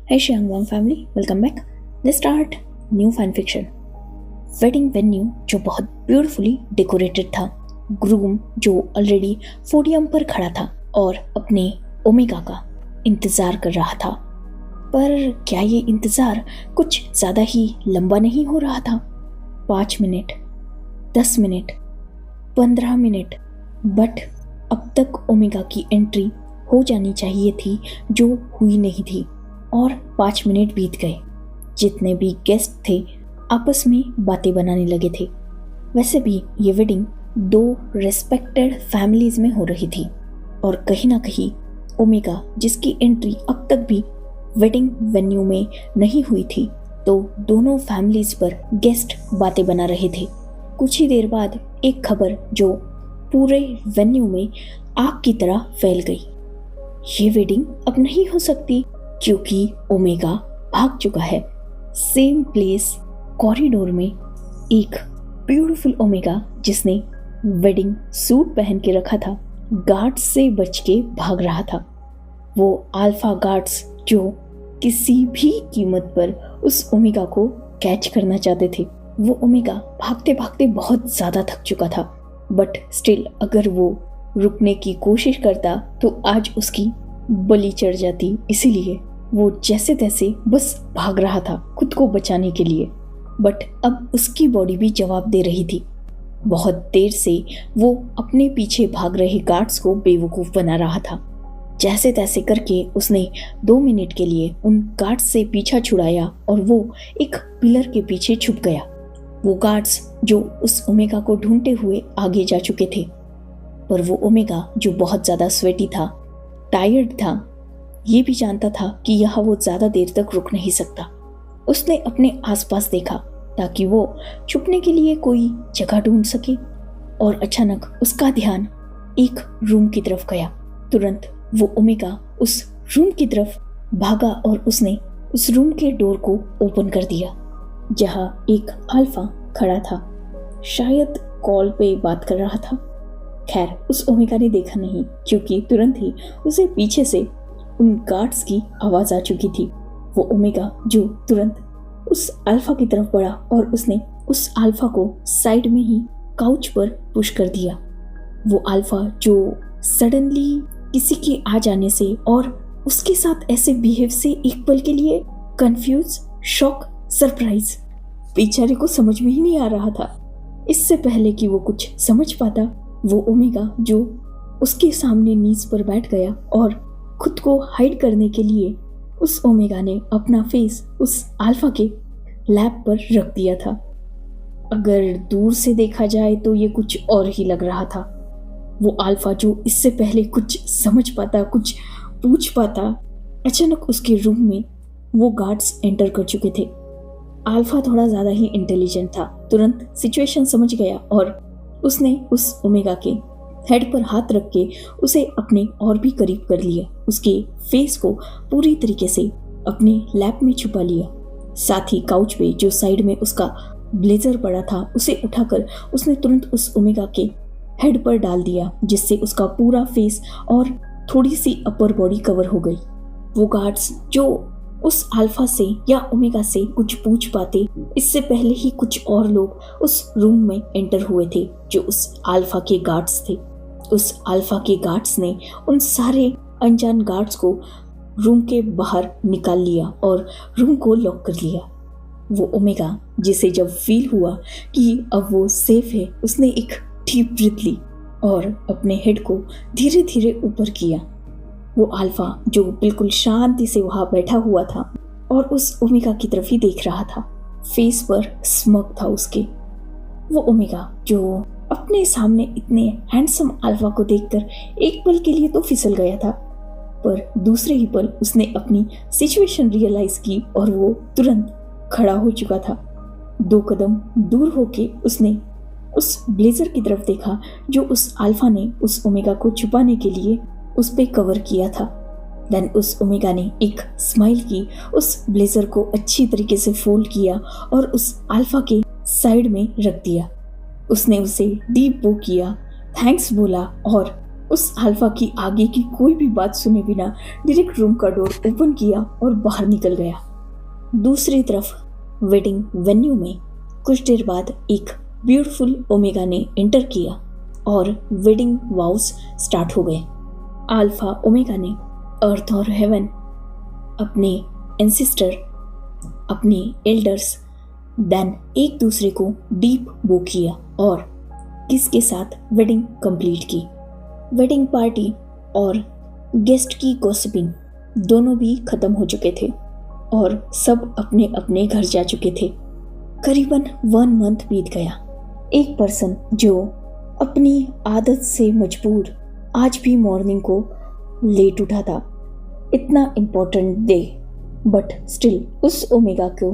Hey Xiangwang family, welcome back. Let's start new fan fiction. Wedding venue जो बहुत beautifully decorated था, groom जो already podium पर खड़ा था और अपने ओमेगा का इंतज़ार कर रहा था। पर क्या ये इंतज़ार कुछ ज़्यादा ही लंबा नहीं हो रहा था? 5 मिनट, 10 मिनट, 15 मिनट, बट अब तक ओमेगा की एंट्री हो जानी चाहिए थी जो हुई नहीं थी और 5 मिनट बीत गए। जितने भी गेस्ट थे आपस में बातें बनाने लगे थे। वैसे भी ये वेडिंग 2 रेस्पेक्टेड फैमिलीज में हो रही थी और कहीं ना कहीं ओमेगा जिसकी एंट्री अब तक भी वेडिंग वेन्यू में नहीं हुई थी, तो दोनों फैमिलीज पर गेस्ट बातें बना रहे थे। कुछ ही देर बाद एक खबर जो पूरे वेन्यू में आग की तरह फैल गई। ये वेडिंग अब नहीं हो सकती क्योंकि ओमेगा भाग चुका है। सेम प्लेस कॉरिडोर में एक ब्यूटीफुल ओमेगा जिसने वेडिंग सूट पहन के रखा था, गार्ड्स से बच के भाग रहा था। वो अल्फा गार्ड्स जो किसी भी कीमत पर उस ओमेगा को कैच करना चाहते थे। वो ओमेगा भागते भागते बहुत ज़्यादा थक चुका था, बट स्टिल अगर वो रुकने की कोशिश करता तो आज उसकी बलि चढ़ जाती। इसीलिए वो जैसे तैसे बस भाग रहा था खुद को बचाने के लिए, बट अब उसकी बॉडी भी जवाब दे रही थी। बहुत देर से वो अपने पीछे भाग रहे गार्ड्स को बेवकूफ़ बना रहा था। जैसे तैसे करके उसने 2 मिनट के लिए उन गार्ड्स से पीछा छुड़ाया और वो एक पिलर के पीछे छुप गया। वो गार्ड्स जो उस ओमेगा को ढूंढते हुए आगे जा चुके थे, पर वो ओमेगा जो बहुत ज़्यादा स्वेटी था, टायर्ड था, ये भी जानता था कि यहाँ वो ज़्यादा देर तक रुक नहीं सकता। उसने अपने आसपास देखा ताकि वो छुपने के लिए कोई जगह ढूंढ सके और अचानक उसका ध्यान एक रूम की तरफ गया। तुरंत वो ओमेगा उस रूम की तरफ भागा और उसने उस रूम के डोर को ओपन कर दिया जहाँ एक अल्फा खड़ा था, शायद कॉल पे बात कर रहा था। खैर उस ओमेगा ने देखा नहीं क्योंकि तुरंत ही उसे पीछे से उन गार्ड्स की आवाज़ आ चुकी थी। वो ओमेगा जो तुरंत उस अल्फा की तरफ बढ़ा और उसने उस अल्फा को साइड में ही काउच पर पुश कर दिया। वो अल्फा जो सडनली किसी के आ जाने से और उसके साथ ऐसे बिहेव से एक पल के लिए कंफ्यूज, शॉक, सरप्राइज, बेचारे को समझ में ही नहीं आ रहा था। इससे पहले कि वो कुछ समझ पाता, वो ओमेगा जो उसके सामने नीज पर बैठ गया और खुद को हाइड करने के लिए उस ओमेगा ने अपना फेस उस अल्फा के लैप पर रख दिया था। अगर दूर से देखा जाए तो ये कुछ और ही लग रहा था। वो अल्फा जो इससे पहले कुछ समझ पाता, कुछ पूछ पाता, अचानक उसके रूम में वो गार्ड्स एंटर कर चुके थे। अल्फा थोड़ा ज़्यादा ही इंटेलिजेंट था, तुरंत सिचुएशन समझ गया और उसने उस ओमेगा के हेड पर हाथ रख के उसे अपने और भी करीब कर लिया। उसके फेस को पूरी तरीके से अपने लैप में छुपा लिया। साथ ही काउच पे जो साइड में उसका ब्लेजर पड़ा था उसे उठाकर उसने तुरंत उस ओमेगा के हेड पर डाल दिया, जिससे उसका पूरा फेस और थोड़ी सी अपर बॉडी कवर हो गई। वो गार्ड्स जो उस अल्फा से या ओमेगा से कुछ पूछ पाते, इससे पहले ही कुछ और लोग उस रूम में एंटर हुए थे जो उस अल्फा के गार्ड्स थे। उस अल्फा के गार्ड्स ने उन सारे अनजान गार्ड्स को रूम के बाहर निकाल लिया और रूम को लॉक कर लिया। वो ओमेगा जिसे जब फील हुआ कि अब वो सेफ है, उसने एक डीप ब्रीथ ली और अपने हेड को धीरे धीरे ऊपर किया। वो अल्फा जो बिल्कुल शांति से वहाँ बैठा हुआ था और उस ओमेगा की तरफ ही देख रहा था, फेस पर स्मग था उसके। वो ओमेगा जो अपने सामने इतने हैंडसम अल्फा को देखकर एक पल के लिए तो फिसल गया था, पर दूसरे ही पल उसने अपनी सिचुएशन रियलाइज की और वो तुरंत खड़ा हो चुका था। 2 कदम दूर होके उसने उस ब्लेजर की तरफ देखा जो उस अल्फा ने उस ओमेगा को छुपाने के लिए उस पे कवर किया था। देन उस ओमेगा ने एक स्माइल की, उस ब्लेजर को अच्छी तरीके से फोल्ड किया और उस अल्फा के साइड में रख दिया। उसने उसे डीप बो किया, थैंक्स बोला और उस अल्फा की आगे की कोई भी बात सुने बिना डायरेक्ट रूम का डोर ओपन किया और बाहर निकल गया। दूसरी तरफ वेडिंग वेन्यू में कुछ देर बाद एक ब्यूटीफुल ओमेगा ने एंटर किया और वेडिंग वाउस स्टार्ट हो गए। अल्फा ओमेगा ने अर्थ और हेवन, अपने एंसेस्टर, अपने एल्डर्स, देन एक दूसरे को डीप वो किया और किस के साथ वेडिंग कंप्लीट की। वेडिंग पार्टी और गेस्ट की गॉसिपिंग दोनों भी खत्म हो चुके थे और सब अपने अपने घर जा चुके थे। करीबन 1 मंथ बीत गया। एक पर्सन जो अपनी आदत से मजबूर आज भी मॉर्निंग को लेट उठा था, इतना इम्पोर्टेंट डे, बट स्टिल उस ओमेगा को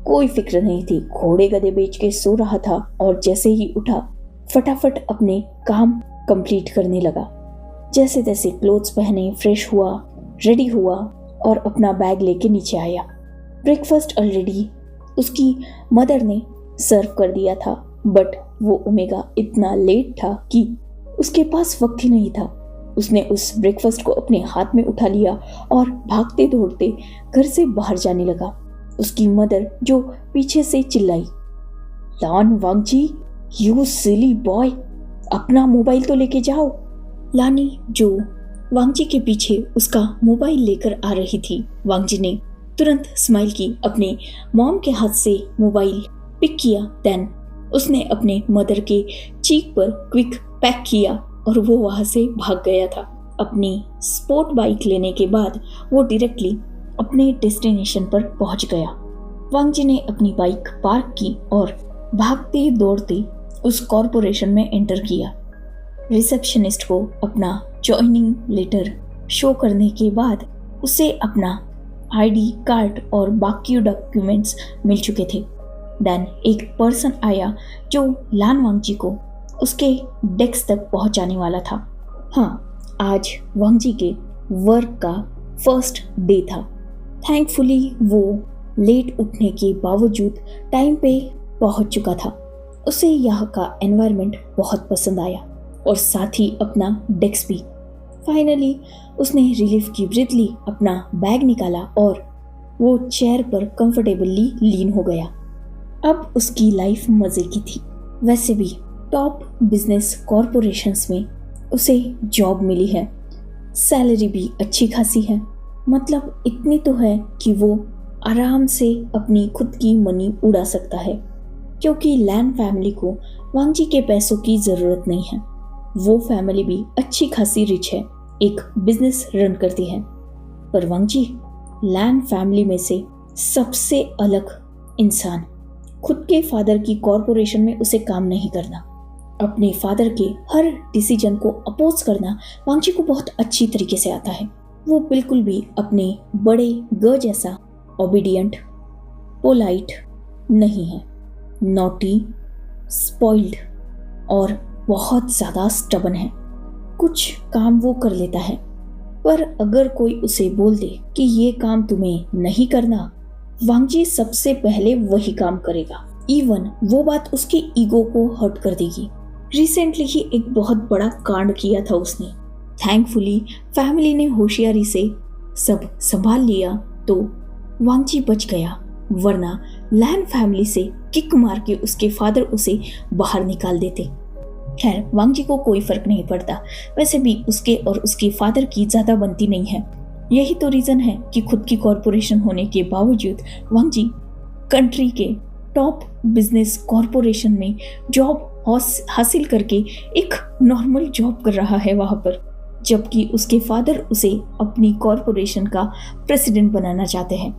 कोई फिक्र नहीं थी। घोड़े गधे बेच के सो रहा था और जैसे ही उठा फटाफट अपने काम कंप्लीट करने लगा। जैसे तैसे क्लोथ्स पहने, फ्रेश हुआ, रेडी हुआ और अपना बैग लेके नीचे आया। ब्रेकफास्ट ऑलरेडी उसकी मदर ने सर्व कर दिया था, बट वो ओमेगा इतना लेट था कि उसके पास वक्त ही नहीं था। उसने उस ब्रेकफास्ट को अपने हाथ में उठा लिया और भागते दौड़ते घर से बाहर जाने लगा। उसकी मदर जो पीछे से चिल्लाई, लान वांगजी, यू सिली बॉय, अपना मोबाइल तो लेके जाओ। लानी जो वांगजी के पीछे उसका मोबाइल लेकर आ रही थी, वांगजी ने तुरंत स्माइल की, अपने मॉम के हाथ से मोबाइल पिक किया। देन उसने अपने मदर के चीक पर क्विक पैक किया और वो वहां से भाग गया था। अपनी स्पोर्ट बाइक लेने के बाद वो डायरेक्टली अपने डेस्टिनेशन पर पहुंच गया। वांगजी ने अपनी बाइक पार्क की और भागते दौड़ते उस कॉरपोरेशन में एंटर किया। रिसेप्शनिस्ट को अपना जॉइनिंग लेटर शो करने के बाद उसे अपना आईडी कार्ड और बाकी डॉक्यूमेंट्स मिल चुके थे। देन एक पर्सन आया जो लान वांगजी को उसके डेस्क तक पहुंचाने वाला था। हाँ, आज वांगजी के वर्क का फर्स्ट डे था। थैंकफुली वो लेट उठने के बावजूद टाइम पे पहुंच चुका था। उसे यहाँ का एनवायरनमेंट बहुत पसंद आया और साथ ही अपना डेस्क भी। फाइनली उसने रिलीफ की ब्रीथ ली, अपना बैग निकाला और वो चेयर पर कंफर्टेबली लीन हो गया। अब उसकी लाइफ मजे की थी। वैसे भी टॉप बिजनेस कॉरपोरेशंस में उसे जॉब मिली है, सैलरी भी अच्छी खासी है। मतलब इतनी तो है कि वो आराम से अपनी खुद की मनी उड़ा सकता है, क्योंकि लैन फैमिली को वांगजी के पैसों की ज़रूरत नहीं है। वो फैमिली भी अच्छी खासी रिच है, एक बिजनेस रन करती है। पर वांगजी लैन फैमिली में से सबसे अलग इंसान। खुद के फादर की कॉरपोरेशन में उसे काम नहीं करना, अपने फादर के हर डिसीजन को अपोज करना वांगजी को बहुत अच्छी तरीके से आता है। वो बिल्कुल भी अपने बड़े ग जैसा ओबीडियंट, पोलाइट नहीं है। नॉटी, स्पॉइल्ड और बहुत ज़्यादा स्टबन है। कुछ काम वो कर लेता है, पर अगर कोई उसे बोल दे कि ये काम तुम्हें नहीं करना, वांगजी सबसे पहले वही काम करेगा। इवन वो बात उसके ईगो को हर्ट कर देगी। रिसेंटली ही एक बहुत बड़ा कांड किया था उसने। थैंकफुली फैमिली ने होशियारी से सब संभाल लिया तो वांगजी बच गया, वरना लैन फैमिली से किक मार के उसके फादर उसे बाहर निकाल देते। खैर, वांगजी को कोई फर्क नहीं पड़ता। वैसे भी उसके और उसके फादर की ज्यादा बनती नहीं है। यही तो रीजन है कि खुद की कॉरपोरेशन होने के बावजूद वांगजी कंट्री के टॉप बिजनेस कॉरपोरेशन में जॉब हासिल करके एक नॉर्मल जॉब कर रहा है वहां पर, जबकि उसके फादर उसे अपनी कॉरपोरेशन का प्रेसिडेंट बनाना चाहते हैं।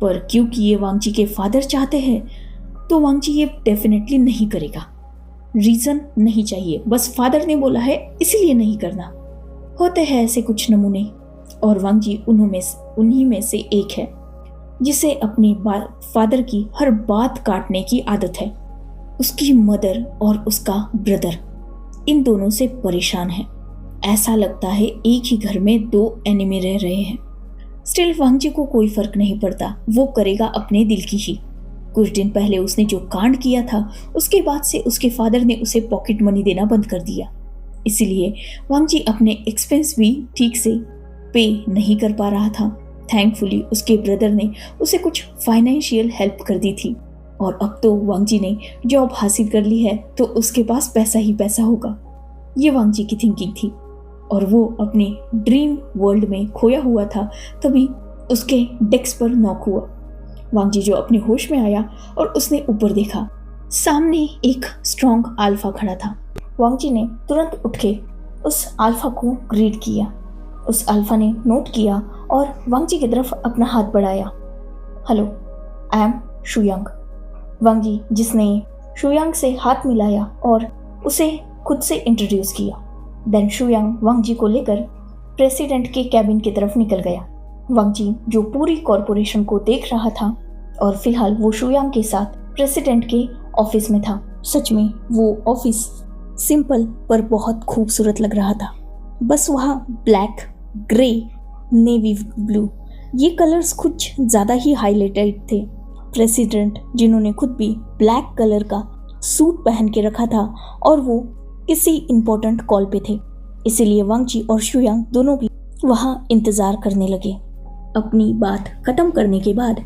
पर क्योंकि ये वांगजी के फादर चाहते हैं तो वांगजी ये डेफिनेटली नहीं करेगा। रीजन नहीं चाहिए, बस फादर ने बोला है इसलिए नहीं करना। होते हैं ऐसे कुछ नमूने, और वांगजी उन्हीं में से एक है जिसे अपने फादर की हर बात काटने की आदत है। उसकी मदर और उसका ब्रदर इन दोनों से परेशान है। ऐसा लगता है एक ही घर में 2 एनिमी रह रहे हैं। स्टिल वांगजी को कोई फर्क नहीं पड़ता, वो करेगा अपने दिल की ही। कुछ दिन पहले उसने जो कांड किया था उसके बाद से उसके फादर ने उसे पॉकेट मनी देना बंद कर दिया। इसीलिए वांग जी अपने एक्सपेंस भी ठीक से पे नहीं कर पा रहा था। थैंकफुली उसके ब्रदर ने उसे कुछ फाइनेंशियल हेल्प कर दी थी और अब तो वांग जी ने जॉब हासिल कर ली है तो उसके पास पैसा ही पैसा होगा। ये वांग जी की थिंकिंग थी और वो अपने ड्रीम वर्ल्ड में खोया हुआ था। तभी उसके डेस्क पर नॉक हुआ। वांग जी जो अपने होश में आया और उसने ऊपर देखा, सामने एक स्ट्रॉन्ग अल्फा खड़ा था। वांग जी ने तुरंत उठ के उस अल्फा को ग्रीट किया। उस अल्फा ने नोट किया और वांग जी की तरफ अपना हाथ बढ़ाया। Hello, I am शुयांग। वांग जी जिसने शुयांग से हाथ मिलाया और उसे खुद से इंट्रोड्यूस किया। देन शुयांग वांग जी को लेकर प्रेसिडेंट के कैबिन की तरफ निकल गया। वांग जी जो पूरी कॉरपोरेशन को देख रहा था और फिलहाल वो शुयांग के साथ प्रेसिडेंट के ऑफिस में था। सच में वो ऑफिस सिंपल पर बहुत खूबसूरत लग रहा था। बस वहाँ ब्लैक, ग्रे, नेवी ब्लू ये कलर्स कुछ ज़्यादा ही हाईलाइटेड थे। प्रेसिडेंट जिन्होंने खुद भी ब्लैक कलर का सूट पहन के रखा था और वो किसी इम्पोर्टेंट कॉल पे थे, इसीलिए वांग जी और शुयांग दोनों भी वहाँ इंतज़ार करने लगे। अपनी बात खत्म करने के बाद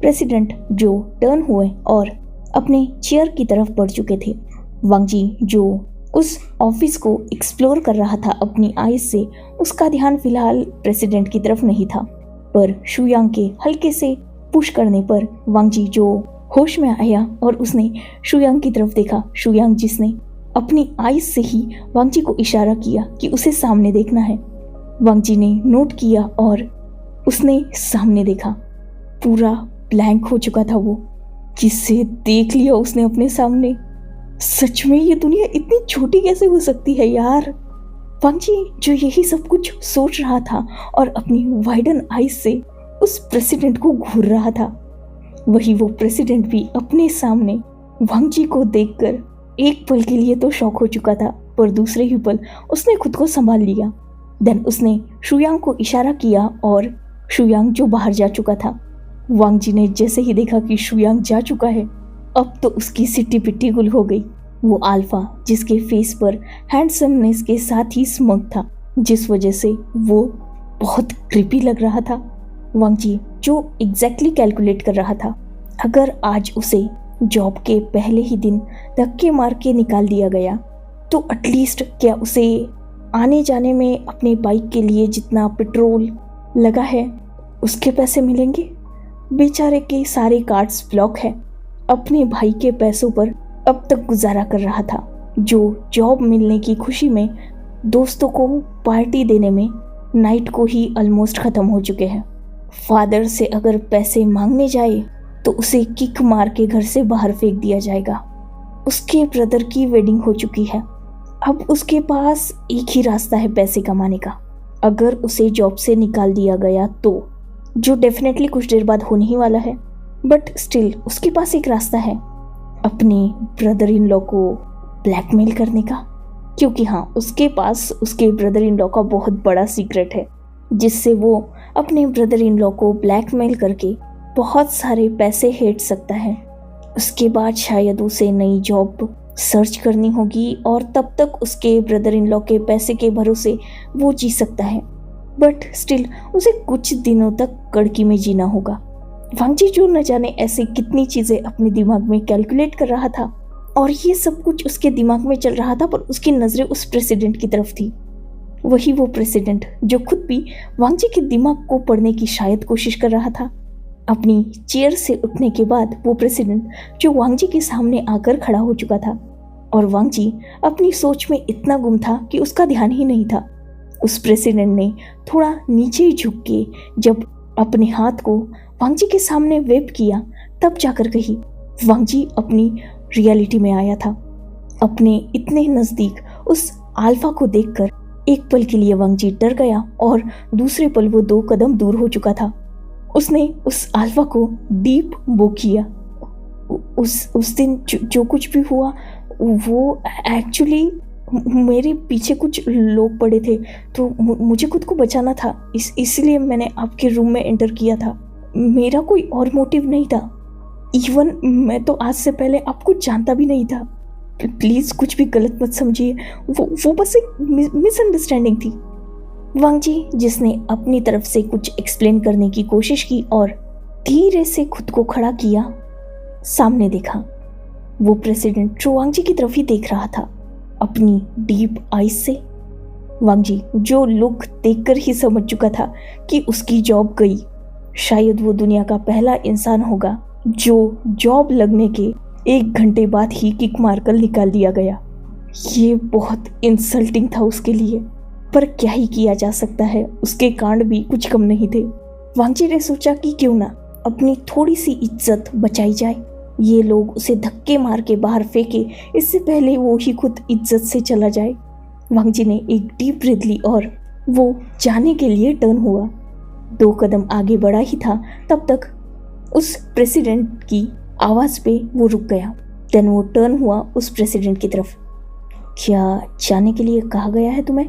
प्रेसिडेंट जो टर्न हुए और अपने चेयर की तरफ बढ़ चुके थे। वांग जी जो उस ऑफिस को एक्सप्लोर कर रहा था अपनी आईज से, उसका ध्यान फिलहाल प्रेसिडेंट की तरफ नहीं था। पर शुयांग के हल्के से पुश करने पर वांग जी जो होश में आया और उसने शुयांग की तरफ देखा। शुयांग जिसने अपनी आईज से ही वांग जी को इशारा किया कि उसे सामने देखना है। वांग जी ने नोट किया और उसने सामने देखा। पूरा ब्लैंक हो चुका था वो। किसे देख लिया उसने अपने सामने। सच में ये दुनिया इतनी छोटी कैसे हो सकती है यार। वांग जी जो यही सब कुछ सोच रहा था और अपनी वाइडन आईज से उस प्रेसिडेंट को घूर रहा था, वही वो प्रेसिडेंट भी अपने सामने वांग जी को देखकर एक पल के लिए तो शॉक हो चुका था, पर दूसरे ही पल उसने खुद को संभाल लिया। देन उसने शुयांग को इशारा किया और शुयांग जो बाहर जा चुका था। वांग जी ने जैसे ही देखा कि शुयांग जा चुका है, अब तो उसकी सिट्टी पिट्टी गुल हो गई। वो अल्फा जिसके फेस पर हैंडसमनेस के साथ ही स्मग था, जिस वजह से वो बहुत क्रीपी लग रहा था। वांग जी जो एग्जैक्टली कैलकुलेट कर रहा था, अगर आज उसे जॉब के पहले ही दिन धक्के मार के निकाल दिया गया तो एटलीस्ट क्या उसे आने जाने में अपने बाइक के लिए जितना पेट्रोल लगा है उसके पैसे मिलेंगे। बेचारे के सारे कार्ड्स ब्लॉक है। अपने भाई के पैसों पर अब तक गुजारा कर रहा था, जो जॉब मिलने की खुशी में दोस्तों को पार्टी देने में नाइट को ही ऑलमोस्ट ख़त्म हो चुके हैं। फादर से अगर पैसे मांगने जाए तो उसे किक मार के घर से बाहर फेंक दिया जाएगा। उसके ब्रदर की वेडिंग हो चुकी है। अब उसके पास एक ही रास्ता है पैसे कमाने का। अगर उसे जॉब से निकाल दिया गया तो, जो डेफिनेटली कुछ देर बाद होने ही वाला है, बट स्टिल उसके पास एक रास्ता है अपने ब्रदर इन लॉ को ब्लैकमेल करने का। क्योंकि हाँ, उसके पास उसके ब्रदर इन लॉ का बहुत बड़ा सीक्रेट है, जिससे वो अपने ब्रदर इन लॉ को ब्लैकमेल करके बहुत सारे पैसे हेट सकता है। उसके बाद शायद उसे नई जॉब सर्च करनी होगी और तब तक उसके ब्रदर इन लॉ के पैसे के भरोसे वो जी सकता है, बट स्टिल उसे कुछ दिनों तक कड़की में जीना होगा। वांग जी जो न जाने ऐसे कितनी चीज़ें अपने दिमाग में कैलकुलेट कर रहा था और ये सब कुछ उसके दिमाग में चल रहा था, पर उसकी नज़रें उस प्रेसिडेंट की तरफ थी। वही वो प्रेसिडेंट जो खुद भी वांग जी के दिमाग को पढ़ने की शायद कोशिश कर रहा था। अपनी चेयर से उठने के बाद वो प्रेसिडेंट जो वांग जी के सामने आकर खड़ा हो चुका था और वांग जी अपनी सोच में इतना गुम था कि उसका ध्यान ही नहीं था। उस प्रेसिडेंट ने थोड़ा नीचे झुक के जब अपने हाथ को वांग जी के सामने वेव किया, तब जाकर कहीं वांग जी अपनी रियलिटी में आया था। अपने इतने नज़दीक उस अल्फा को देखकर एक पल के लिए वांग जी डर गया और दूसरे पल वो 2 कदम दूर हो चुका था। उसने उस अल्फा को डीप वो किया। उस दिन जो कुछ भी हुआ वो एक्चुअली मेरे पीछे कुछ लोग पड़े थे, तो मुझे खुद को बचाना था, इसलिए मैंने आपके रूम में एंटर किया था। मेरा कोई और मोटिव नहीं था। इवन मैं तो आज से पहले आपको जानता भी नहीं था। प्लीज कुछ भी गलत मत समझिए, वो बस एक मिसअंडरस्टैंडिंग थी। वांग जी जिसने अपनी तरफ से कुछ एक्सप्लेन करने की कोशिश की और धीरे से खुद को खड़ा किया, सामने देखा वो प्रेसिडेंट जो वांग जी की तरफ ही देख रहा था अपनी डीप आईज से। वांग जी जो लुक देखकर ही समझ चुका था कि उसकी जॉब गई। शायद वो दुनिया का पहला इंसान होगा जो जॉब लगने के 1 घंटे बाद ही किक मारकर निकाल दिया गया। ये बहुत इंसल्टिंग था उसके लिए, पर क्या ही किया जा सकता है, उसके कांड भी कुछ कम नहीं थे। वांग जी ने सोचा कि क्यों ना अपनी थोड़ी सी इज्जत बचाई जाए। ये लोग उसे धक्के मार के बाहर फेंके इससे पहले वो ही खुद इज्जत से चला जाए। वांग जी ने एक डीप ब्रीथ ली और वो जाने के लिए टर्न हुआ। 2 कदम आगे बढ़ा ही था तब तक उस प्रेसिडेंट की आवाज पे वो रुक गया। देन वो टर्न हुआ उस प्रेसिडेंट की तरफ। क्या जाने के लिए कहा गया है तुम्हें?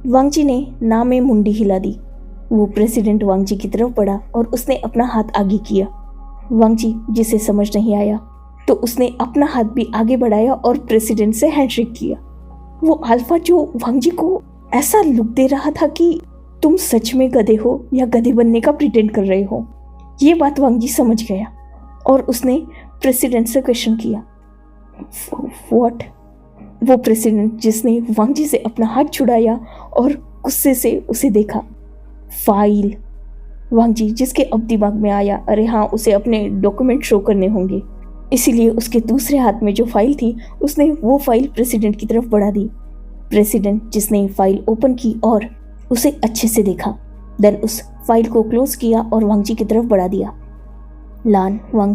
वांग जी ने ना में मुंडी हिला दी। वो प्रेसिडेंट वांग जी की तरफ बढ़ा और उसने अपना हाथ आगे किया। वांग जी जिसे समझ नहीं आया तो उसने अपना हाथ भी आगे बढ़ाया और प्रेसिडेंट से हैंडशेक किया। वो अल्फा जो वांग जी को ऐसा लुक दे रहा था कि तुम सच में गधे हो या गधे बनने का प्रिटेंड कर रहे हो। ये बात वांग जी समझ गया और उसने प्रेसिडेंट से क्वेश्चन किया, व्हाट? वो प्रेसिडेंट जिसने वांग जी से अपना हाथ छुड़ाया और गुस्से से उसे देखा। फाइल। वांग जी जिसके अब दिमाग में आया, अरे हाँ उसे अपने डॉक्यूमेंट शो करने होंगे, इसीलिए उसके दूसरे हाथ में जो फाइल थी उसने वो फाइल प्रेसिडेंट की तरफ बढ़ा दी। प्रेसिडेंट जिसने फाइल ओपन की और उसे अच्छे से देखा, देन उस फाइल को क्लोज किया और वांग जी की तरफ बढ़ा दिया। लान वांग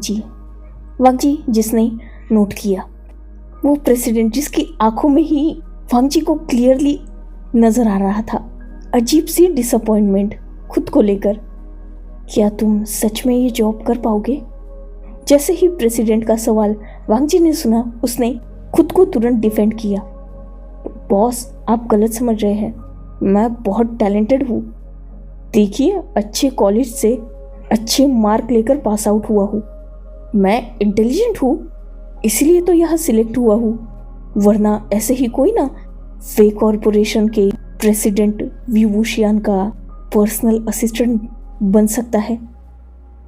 जी जिसने नोट किया। वो प्रेसिडेंट जिसकी आंखों में ही वांग जी को क्लियरली नजर आ रहा था अजीब सी डिसअपॉइंटमेंट खुद को लेकर। क्या तुम सच में ये जॉब कर पाओगे? जैसे ही प्रेसिडेंट का सवाल वांग जी ने सुना उसने खुद को तुरंत डिफेंड किया। बॉस आप गलत समझ रहे हैं, मैं बहुत टैलेंटेड हूँ। देखिए अच्छे कॉलेज से अच्छे मार्क लेकर पास आउट हुआ हूँ। मैं इंटेलिजेंट हूँ इसलिए तो यहाँ सिलेक्ट हुआ हूँ, वरना ऐसे ही कोई ना फेक कॉरपोरेशन के प्रेसिडेंट विवूशियान का पर्सनल असिस्टेंट बन सकता है।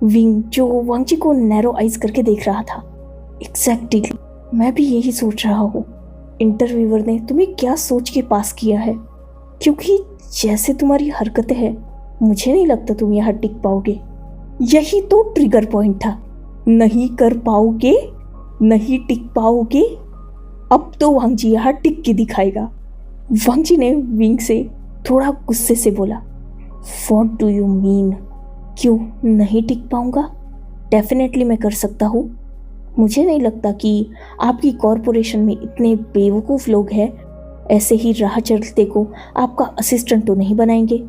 विंग जो वांग जी को नैरो आइज करके देख रहा था। एग्जैक्टली मैं भी यही सोच रहा हूँ। इंटरव्यूअर ने तुम्हें क्या सोच के पास किया है, क्योंकि जैसे तुम्हारी हरकतें हैं मुझे नहीं लगता तुम यहाँ टिक पाओगे। यही तो ट्रिगर पॉइंट था, नहीं कर पाओगे, नहीं टिक पाओगे। अब तो वांग जी यहाँ टिक के दिखाएगा। वांग जी ने विंग से थोड़ा गुस्से से बोला, व्हाट डू यू मीन? क्यों नहीं टिक पाऊंगा? डेफिनेटली मैं कर सकता हूँ। मुझे नहीं लगता कि आपकी कॉरपोरेशन में इतने बेवकूफ़ लोग हैं, ऐसे ही राह चलते को आपका असिस्टेंट तो नहीं बनाएंगे।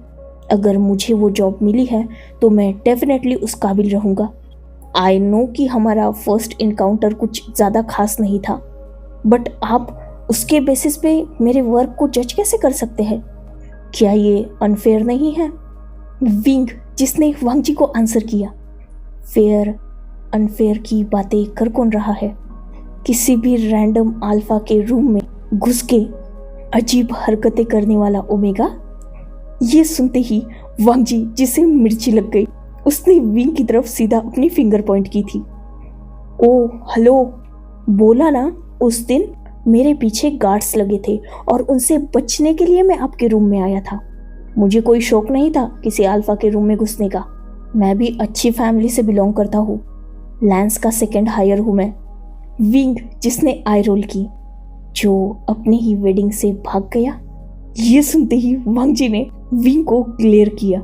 अगर मुझे वो जॉब मिली है तो मैं डेफिनेटली उस काबिल रहूँगा। आई नो कि हमारा फर्स्ट इनकाउंटर कुछ ज़्यादा खास नहीं था, बट आप उसके बेसिस पे मेरे वर्क को जज कैसे कर सकते हैं? क्या ये अनफेयर नहीं है? विंग जिसने वांग जी को आंसर किया। फेयर अनफेयर की बातें कर कौन रहा है? किसी भी रैंडम अल्फा के रूम में घुस के अजीब हरकतें करने वाला ओमेगा? ये सुनते ही वांग जी जिसे मिर्ची लग गई, उसने विंग की तरफ सीधा अपनी फिंगर पॉइंट की थी। ओ हेलो, बोला ना उस दिन मेरे पीछे गार्ड्स लगे थे और उनसे बचने के लिए मैं आपके रूम में आया था। मुझे कोई शौक नहीं था किसी अल्फा के रूम में घुसने का। मैं भी अच्छी फैमिली से बिलोंग करता हूँ, लैंस का सेकंड हायर हूँ मैं। विंग जिसने आई रोल की, जो अपने ही वेडिंग से भाग गया। ये सुनते ही वांग जी ने विंग को ग्लेयर किया।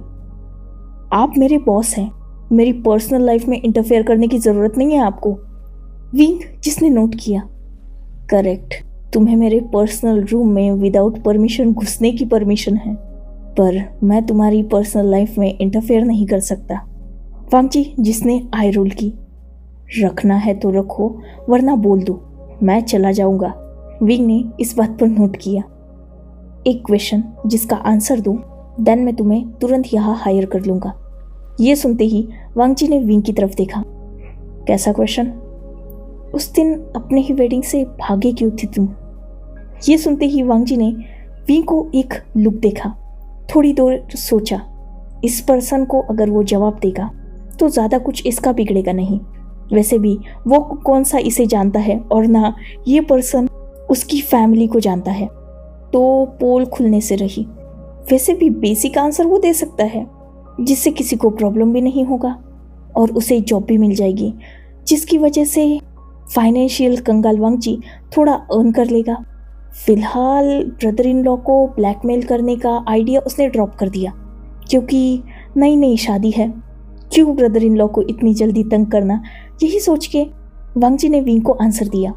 आप मेरे बॉस हैं, मेरी पर्सनल लाइफ में इंटरफेयर करने की जरूरत नहीं है आपको। विंग जिसने नोट किया, करेक्ट, तुम्हें मेरे पर्सनल रूम में विदाउट परमिशन घुसने की परमिशन है, पर मैं तुम्हारी पर्सनल लाइफ में इंटरफेयर नहीं कर सकता। वांग जी जिसने आई रोल की, रखना है तो रखो वरना बोल दो, मैं चला जाऊंगा। विंग ने इस बात पर नोट किया। एक क्वेश्चन जिसका आंसर दो, देन मैं तुम्हें तुरंत यहाँ हायर कर लूंगा। ये सुनते ही वांग जी ने विंग की तरफ देखा। कैसा क्वेश्चन? उस दिन अपने ही वेडिंग से भागे क्यों थी तुम? ये सुनते ही वांग जी ने विंग को एक लुक देखा, थोड़ी देर सोचा, इस पर्सन को अगर वो जवाब देगा तो ज़्यादा कुछ इसका बिगड़ेगा नहीं। वैसे भी वो कौन सा इसे जानता है और ना ये पर्सन उसकी फैमिली को जानता है। तो पोल खुलने से रही। वैसे भी बेसिक आंसर वो दे सकता है जिससे किसी को प्रॉब्लम भी नहीं होगा और उसे जॉब भी मिल जाएगी, जिसकी वजह से फाइनेंशियल कंगाल वांग जी थोड़ा अर्न कर लेगा। फिलहाल ब्रदर इन लॉ को ब्लैकमेल करने का आइडिया उसने ड्रॉप कर दिया, क्योंकि नई नई शादी है, क्यों ब्रदर इन लॉ को इतनी जल्दी तंग करना, यही सोच के वांग जी ने विंग को आंसर दिया।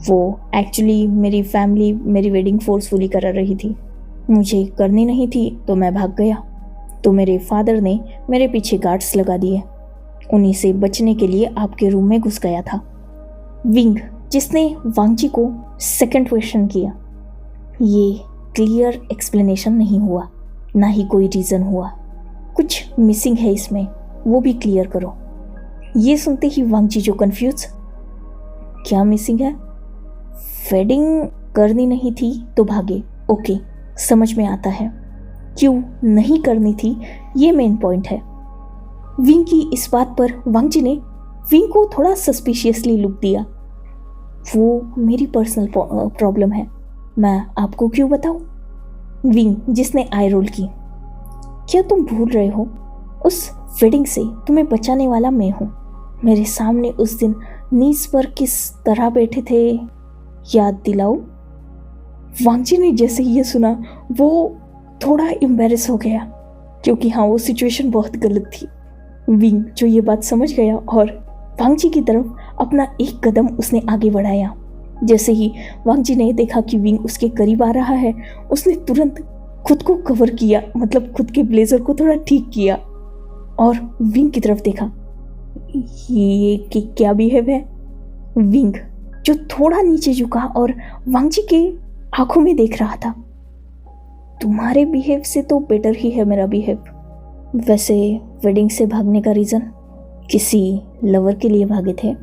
वो एक्चुअली मेरी फैमिली मेरी वेडिंग फोर्सफुली करा रही थी, मुझे करनी नहीं थी तो मैं भाग गया, तो मेरे फादर ने मेरे पीछे गार्ड्स लगा दिए, उन्हीं से बचने के लिए आपके रूम में घुस गया था। विंग, जिसने वांग जी को सेकंड क्वेश्चन किया, ये क्लियर एक्सप्लेनेशन नहीं हुआ, ना ही कोई रीज़न हुआ, कुछ मिसिंग है इसमें, वो भी क्लियर करो। ये सुनते ही वांग जी जो कंफ्यूज, क्या मिसिंग है? वेडिंग करनी नहीं थी तो भागे, ओके समझ में आता है, क्यों नहीं करनी थी ये मेन पॉइंट है। विंग की इस बात पर वांग जी ने विंग को थोड़ा सस्पिशियसली लुक दिया। वो मेरी पर्सनल प्रॉब्लम है, मैं आपको क्यों बताऊं? विंग, जिसने आई रोल की, क्या तुम भूल रहे हो उस वेडिंग से तुम्हें बचाने वाला मैं हूँ। मेरे सामने उस दिन नीज पर किस तरह बैठे थे याद दिलाओ। वांग जी ने जैसे ही ये सुना वो थोड़ा एम्बेरस हो गया, क्योंकि हाँ वो सिचुएशन बहुत गलत थी। विंग जो ये बात समझ गया और वांग जी की तरफ अपना एक कदम उसने आगे बढ़ाया। जैसे ही वांग जी ने देखा कि विंग उसके करीब आ रहा है, उसने तुरंत खुद को कवर किया, मतलब खुद के ब्लेजर को थोड़ा ठीक किया और विंग की तरफ देखा। ये क्या बिहेव है? विंग जो थोड़ा नीचे झुका और वांग जी के आंखों में देख रहा था। तुम्हारे बिहेव से तो बेटर ही है मेरा बिहेव। वैसे वेडिंग से भागने का रीज़न किसी लवर के लिए भागे थे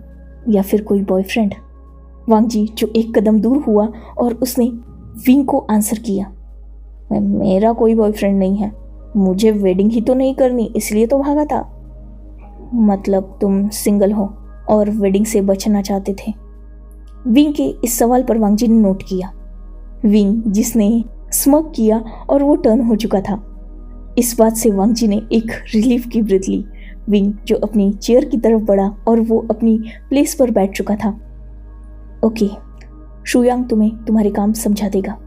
या फिर कोई बॉयफ्रेंड? वांग जी जो एक कदम दूर हुआ और उसने विंग को आंसर किया, मेरा कोई बॉयफ्रेंड नहीं है, मुझे वेडिंग ही तो नहीं करनी इसलिए तो भागा था। मतलब तुम सिंगल हो और वेडिंग से बचना चाहते थे? विंग के इस सवाल पर वांग जी ने नोट किया। विंग जिसने स्मोक किया और वो टर्न हो चुका था। इस बात से वांग जी ने एक रिलीफ की ब्रीथ ली। विंग जो अपनी चेयर की तरफ बढ़ा और वो अपनी प्लेस पर बैठ चुका था। ओके, शुयांग तुम्हें तुम्हारे काम समझा देगा।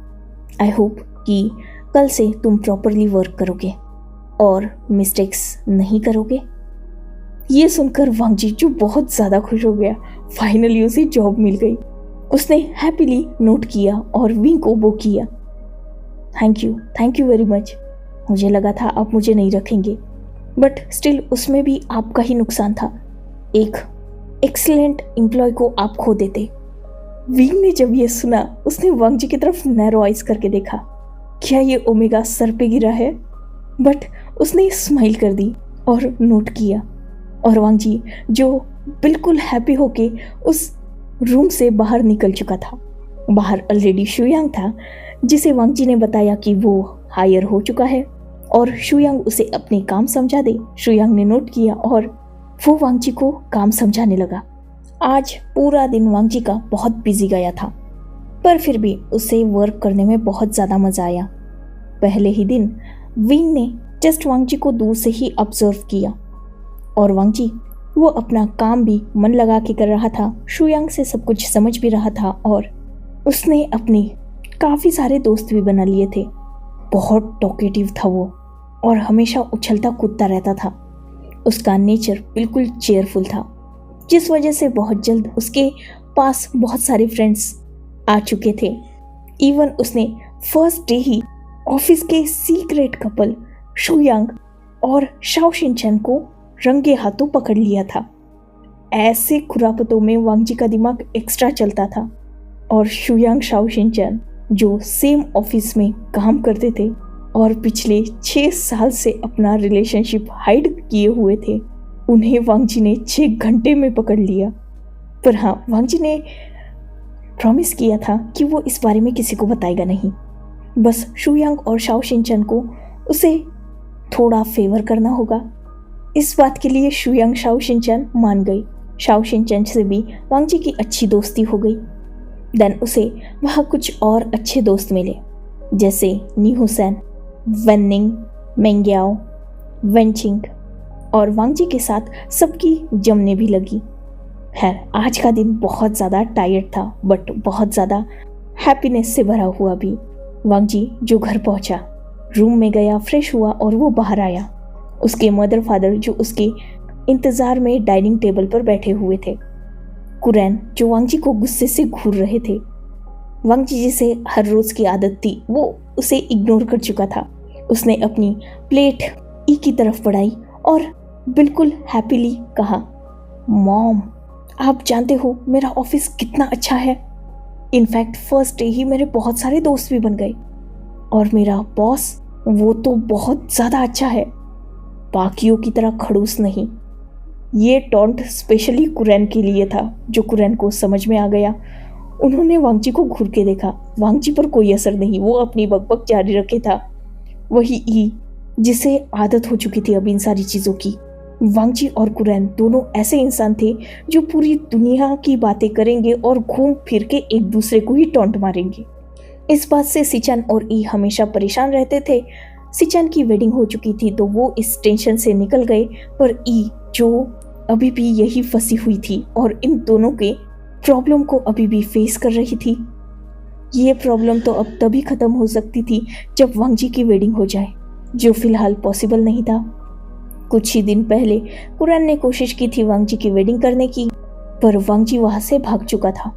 आई होप कि कल से तुम प्रॉपरली वर्क करोगे और मिस्टेक्स नहीं करोगे। ये सुनकर वांग जी जो बहुत ज़्यादा खुश हो गया, फाइनली उसे जॉब मिल गई। उसने हैप्पीली नोट किया और विंग को वो किया। Thank you very much. मुझे लगा था आप मुझे नहीं रखेंगे, बट स्टिल उसमें भी आपका ही नुकसान था। एक एक्सीलेंट एम्प्लॉय को आप खो देते। विंग ने जब ये सुना उसने वांग जी की तरफ नैरो आइज करके देखा, क्या ये ओमेगा सर पे गिरा है? बट उसने स्माइल कर दी और नोट किया। और वांग जी जो बिल्कुल हैप्पी होके उस रूम से बाहर निकल चुका था। बाहर ऑलरेडी शुयांग था, जिसे वांग जी ने बताया कि वो हायर हो चुका है और शुयांग उसे अपने काम समझा दे। शुयांग ने नोट किया और वो वांग जी को काम समझाने लगा। आज पूरा दिन वांग जी का बहुत बिजी गया था, पर फिर भी उसे वर्क करने में बहुत ज़्यादा मज़ा आया। पहले ही दिन विंग ने जस्ट वांग जी को दूर से ही ऑब्जर्व किया और वांग जी वो अपना काम भी मन लगा के कर रहा था, शुयांग से सब कुछ समझ भी रहा था और उसने अपने काफ़ी सारे दोस्त भी बना लिए थे। बहुत टॉकेटिव था वो और हमेशा उछलता कूदता रहता था। उसका नेचर बिल्कुल चेयरफुल था, जिस वजह से बहुत जल्द उसके पास बहुत सारे फ्रेंड्स आ चुके थे। इवन उसने फर्स्ट डे ही ऑफिस के सीक्रेट कपल शुयांग और शाओ शिनचैन को रंगे हाथों पकड़ लिया था। ऐसे खुरापतों में वांग जी का दिमाग एक्स्ट्रा चलता था और शुयांग शाओ शिनचैन जो सेम ऑफिस में काम करते थे और पिछले 6 साल से अपना रिलेशनशिप हाइड किए हुए थे, उन्हें वांग जी ने 6 घंटे में पकड़ लिया। पर हाँ, वांग जी ने प्रॉमिस किया था कि वो इस बारे में किसी को बताएगा नहीं। बस शुयांग और शाओ शिनचैन को उसे थोड़ा फेवर करना होगा। इस बात के लिए शुयांग शाओ शिनचैन मान गई। शाओ शिनचैन से भी वांग जी की अच्छी दोस्ती हो गई। देन उसे वहाँ कुछ और अच्छे दोस्त मिले, जैसे नी हुसैन, वेनिंग, मेंग्याओ, वेंचिंग, और वांग जी के साथ सबकी जमने भी लगी। खैर, आज का दिन बहुत ज़्यादा टायर्ड था, बट बहुत ज़्यादा हैप्पीनेस से भरा हुआ भी। वांग जी जो घर पहुंचा, रूम में गया, फ्रेश हुआ और वो बाहर आया। उसके मदर फादर जो उसके इंतज़ार में डाइनिंग टेबल पर बैठे हुए थे। कुरैन जो वांग जी को गुस्से से घूर रहे थे। वांग जी जिसे हर रोज़ की आदत थी, वो उसे इग्नोर कर चुका था। उसने अपनी प्लेट ई की तरफ बढ़ाई और बिल्कुल हैप्पीली कहा, मॉम, आप जानते हो मेरा ऑफिस कितना अच्छा है। इनफैक्ट फर्स्ट डे ही मेरे बहुत सारे दोस्त भी बन गए, और मेरा बॉस वो तो बहुत ज़्यादा अच्छा है, बाकियों की तरह खड़ूस नहीं। ये टॉन्ट स्पेशली कुरैन के लिए था, जो कुरैन को समझ में आ गया। उन्होंने वांग जी को घूर के देखा। वांग जी पर कोई असर नहीं, वो अपनी बकबक जारी रखे था। वही ई जिसे आदत हो चुकी थी अब इन सारी चीज़ों की। वांग जी और कुरैन दोनों ऐसे इंसान थे जो पूरी दुनिया की बातें करेंगे और घूम फिर के एक दूसरे को ही टॉन्ट मारेंगे। इस बात से सिचान और ई हमेशा परेशान रहते थे। सिचान की वेडिंग हो चुकी थी तो वो इस टेंशन से निकल गए, पर ई जो अभी भी यही फंसी हुई थी और इन दोनों के प्रॉब्लम को अभी भी फेस कर रही थी। ये प्रॉब्लम तो अब तभी खत्म हो सकती थी जब वांग जी की वेडिंग हो जाए, जो फिलहाल पॉसिबल नहीं था। कुछ ही दिन पहले कुरैन ने कोशिश की थी वांग जी की वेडिंग करने की, पर वांग जी वहां से भाग चुका था,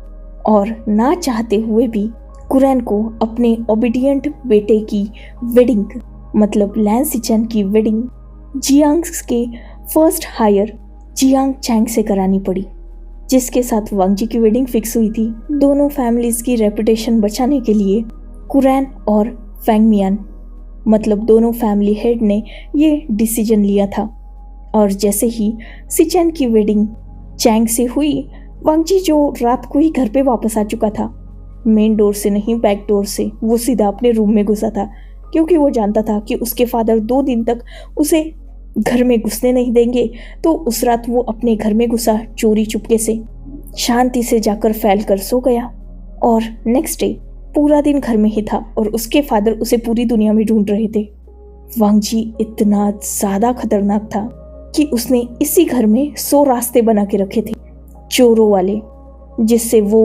और ना चाहते हुए भी कुरैन को अपने ओबीडियंट बेटे की वेडिंग, मतलब लैन सिचन की वेडिंग जियांग के फर्स्ट हायर जियांग चैंग से करानी पड़ी, जिसके साथ वांग जी की वेडिंग फिक्स हुई थी। दोनों फैमिलीज की रेपुटेशन बचाने के लिए कुरैन और फैंग मियान, मतलब दोनों फैमिली हेड ने ये डिसीजन लिया था। और जैसे ही सिचन की वेडिंग चैंग से हुई, वांग जी जो रात को ही घर पे वापस आ चुका था, मेन डोर से नहीं बैक डोर से, वो सीधा अपने रूम में घुसा था, क्योंकि वो जानता था कि उसके फादर 2 दिन तक उसे घर में घुसने नहीं देंगे। तो उस रात वो अपने घर में घुसा चोरी चुपके से, शांति से जाकर फैल कर सो गया, और नेक्स्ट डे पूरा दिन घर में ही था और उसके फादर उसे पूरी दुनिया में ढूंढ रहे थे। वांग जी इतना ज़्यादा खतरनाक था कि उसने इसी घर में 100 रास्ते बना के रखे थे चोरों वाले, जिससे वो